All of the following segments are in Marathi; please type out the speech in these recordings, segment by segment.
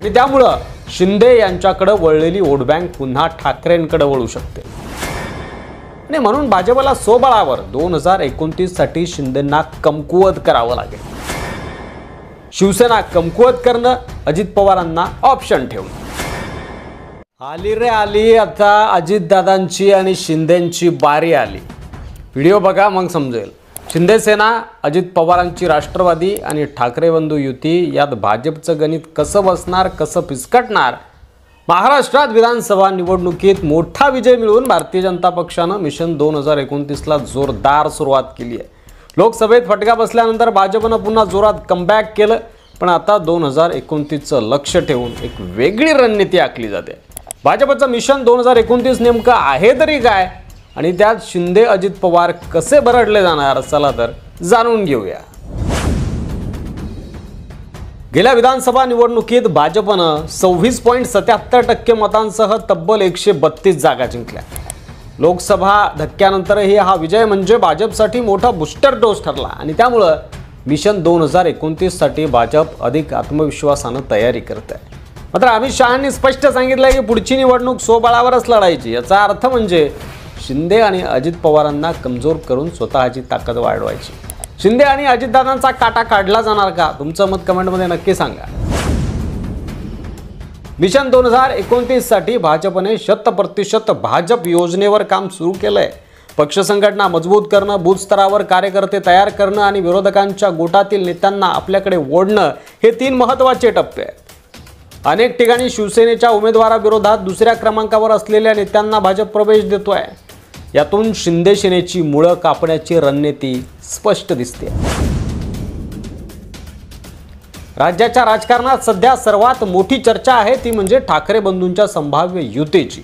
आणि त्यामुळे शिंदे यांच्याकडे वळलेली वोट बँक पुन्हा ठाकरेंकडे वळू शकते आणि म्हणून भाजपला स्वबळावर 2029 साठी शिंदेंना कमकुवत करावं लागेल। शिवसेना कमकुवत करणं, अजित पवारांना ऑप्शन ठेवणं। आली रे आली, आता अजितदादांची आणि शिंदेंची बारी आली। व्हिडिओ बघा मग समजेल। शिंदे सेना, अजित पवारांची राष्ट्रवादी आणि ठाकरे बंधू युती यात भाजपचं गणित कसं बसणार, कसं फिसकटणार? महाराष्ट्रात विधानसभा निवडणुकीत मोठा विजय मिळवून भारतीय जनता पक्षानं मिशन 2029ला जोरदार सुरुवात केली आहे। लोकसभेत फटका बसल्यानंतर भाजपनं पुन्हा जोरात कमबॅक केलं, पण आता 2029चं लक्ष ठेवून एक वेगळी रणनीती आखली जाते। भाजपचं मिशन 2029 नेमकं आहे तरी काय, आणि त्यात शिंदे अजित पवार कसे भरडले जाणार, चला तर जाणून घेऊया। गेल्या विधानसभा निवडणुकीत भाजपनं 26.77% मतांसह तब्बल 132 जागा जिंकल्या। लोकसभा धक्क्यानंतरही हा विजय म्हणजे भाजपसाठी मोठा बूस्टर डोस ठरला आणि त्यामुळे मिशन 2029 साठी भाजप अधिक आत्मविश्वासाने तयारी करत आहे। मात्र अमित शहांनी स्पष्ट सांगितलं की पुढची निवडणूक स्वबळावरच लढायची। याचा अर्थ म्हणजे शिंदे आणि अजित पवारांना कमजोर करून स्वतःची ताकद वाढवायची। शिंदे आणि अजितदादांचा काटा काढला जाणार का? तुमचं मत कमेंटमध्ये नक्की सांगा। मिशन 2029 साठी भाजपने 100% भाजप योजनेवर काम सुरू केलंय। पक्ष संघटना मजबूत करणं, बूथ स्तरावर कार्यकर्ते तयार करणं आणि विरोधकांच्या गोटातील नेत्यांना आपल्याकडे ओढणं हे 3 महत्त्वाचे टप्पे आहेत। अनेक ठिकाणी शिवसेनेच्या उमेदवाराविरोधात दुसऱ्या क्रमांकावर असलेल्या नेत्यांना भाजप प्रवेश देतोय। यातून शिंदे सेनेची मुळं कापण्याची रणनीती स्पष्ट दिसते। राज्याच्या राजकारणात सध्या सर्वात मोठी चर्चा आहे ती म्हणजे ठाकरे बंधूंच्या संभाव्य युतीची।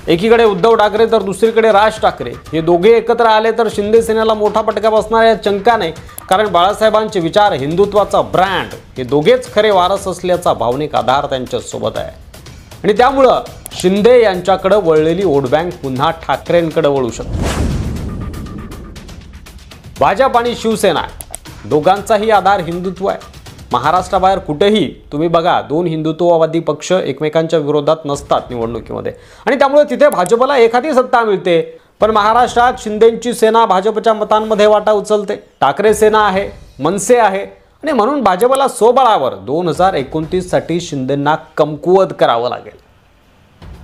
एकीकडे उद्धव ठाकरे तर दुसरीकडे राज ठाकरे हे दोघे एकत्र आले तर शिंदे सेनेला मोठा फटका बसणार यात शंका नाही, कारण बाळासाहेबांचे विचार, हिंदुत्वाचा ब्रँड हे दोघेच खरे वारस असल्याचा भावनिक आधार त्यांच्या सोबत आहे आणि त्यामुळं शिंदे यांच्याकडे वळलेली वोट बँक पुन्हा ठाकरेंकडे वळू शकते। भाजप आणि शिवसेना दोघांचाही आधार हिंदुत्व आहे। महाराष्ट्राबाहेर कुठेही तुम्ही बघा 2 हिंदुत्ववादी पक्ष एकमेकांच्या विरोधात नसतात निवडणुकीमध्ये आणि त्यामुळे तिथे भाजपला एखादी सत्ता मिळते। पण महाराष्ट्रात शिंदेंची सेना भाजपच्या मतांमध्ये वाटा उचलते। ठाकरे सेना आहे, मनसे आहे आणि म्हणून भाजपला स्वबळावर 2029 साठी शिंदेंना कमकुवत करावं लागेल।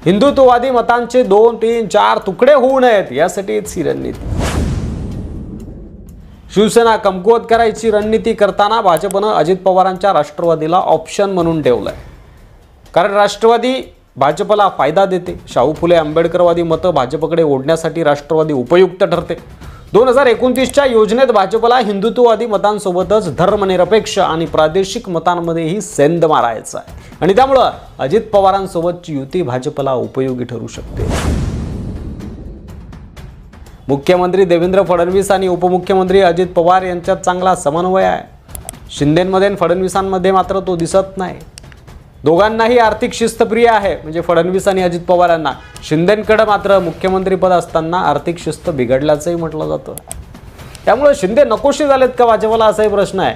हिंदुत्ववादी मतांचे 2, 3, 4 तुकडे होऊ नयेत यासाठी ही रणनीती। शिवसेना कमकुवत करायची रणनीती करताना भाजपनं अजित पवारांच्या राष्ट्रवादीला ऑप्शन म्हणून ठेवलंय, कारण राष्ट्रवादी भाजपला फायदा देते। शाहू फुले आंबेडकरवादी मतं भाजपकडे ओढण्यासाठी राष्ट्रवादी उपयुक्त ठरते। 2029च्या योजनेत भाजपला हिंदुत्ववादी मतांसोबतच धर्मनिरपेक्ष आणि प्रादेशिक मतांमध्येही सेंध मारायचा आहे आणि त्यामुळे अजित पवारांसोबतची युती भाजपला उपयोगी ठरू शकते। मुख्यमंत्री देवेंद्र फडणवीस आणि उपमुख्यमंत्री अजित पवार यांच्यात चांगला समन्वय आहे। शिंदेंमध्ये आणि फडणवीसांमध्ये मात्र तो दिसत नाही। दोघांनाही आर्थिक शिस्तप्रिय आहे, म्हणजे फडणवीस आणि अजित पवारांना। शिंदेंकडे मात्र मुख्यमंत्रीपद असताना आर्थिक शिस्त बिघडल्याचंही म्हटलं जातं। त्यामुळे शिंदे नकोशी झालेत का भाजपला, असाही प्रश्न आहे,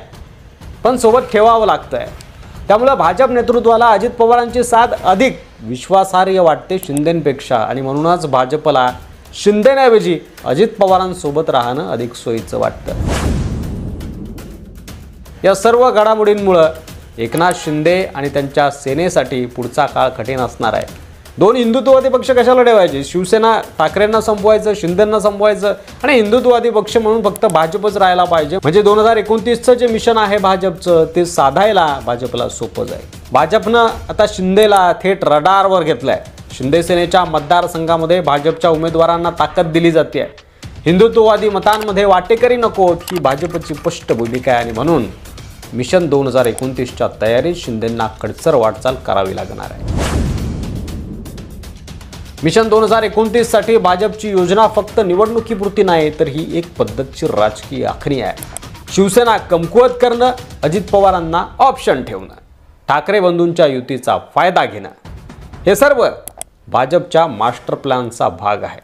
पण सोबत ठेवावं लागतंय। त्यामुळे भाजप नेतृत्वाला अजित पवारांची साथ अधिक विश्वासार्ह वाटते शिंदेंपेक्षा आणि म्हणूनच भाजपला शिंदेंऐवजी अजित पवारांसोबत राहणं अधिक सोयीचं वाटतं। या सर्व घडामोडींमुळे एकनाथ शिंदे आणि त्यांच्या सेनेसाठी पुढचा काळ कठीण असणार आहे। 2 हिंदुत्ववादी पक्ष कशाला ठेवायचे? शिवसेना ठाकरेंना संपवायचं, शिंदेंना संपवायचं आणि हिंदुत्ववादी पक्ष म्हणून फक्त भाजपच राहायला पाहिजे, म्हणजे 2029चं जे मिशन आहे भाजपचं ते साधायला भाजपला सोपं जाईल। भाजपनं आता शिंदेला थेट रडारवर घेतलंय। शिंदे सेनेच्या मतदारसंघामध्ये भाजपच्या उमेदवारांना ताकद दिली जाते। हिंदुत्ववादी मतांमध्ये वाटेकरी नकोत ही भाजपची स्पष्ट भूमिका आहे आणि म्हणून मिशन 2029च्या तयारीत शिंदेंना कडसर वाटचाल करावी लागणार आहे। मिशन 2029 साठी भाजपची योजना फक्त निवडणुकीपुरती नाही, तर ही एक पद्धतशीर राजकीय आखणी आहे। शिवसेना कमकुवत करणं, अजित पवारांना ऑप्शन ठेवणं, ठाकरे बंधूंच्या युतीचा फायदा घेणं हे सर्व भाजपच्या मास्टर प्लॅनचा भाग आहे।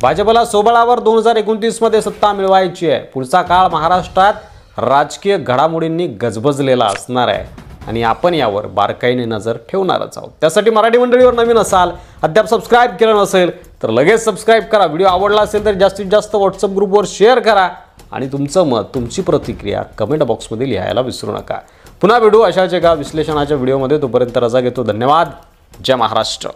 भाजपला स्वबळावर 2029 मध्ये सत्ता मिळवायची आहे। पुढचा काळ महाराष्ट्रात राजकीय घडामोडींनी गजबजलेला असणार आहे। आणि आपण यावर बारकाईने नजर ठेवणारच आहोत. त्यासाठी मराठी मंडळीवर नवीन असाल, अद्याप सबस्क्राईब केलं नसेल तर लगेच सबस्क्राईब करा. व्हिडिओ आवडला असेल तर जास्तीत जास्त व्हॉट्सअप ग्रुपवर शेअर करा आणि तुमचं मत, तुमची प्रतिक्रिया कमेंट बॉक्समध्ये लिहायला विसरू नका. पुन्हा भेटू अशाच एका विश्लेषणाच्या व्हिडिओमध्ये. तोपर्यंत रजा घेतो. धन्यवाद. जय महाराष्ट्र.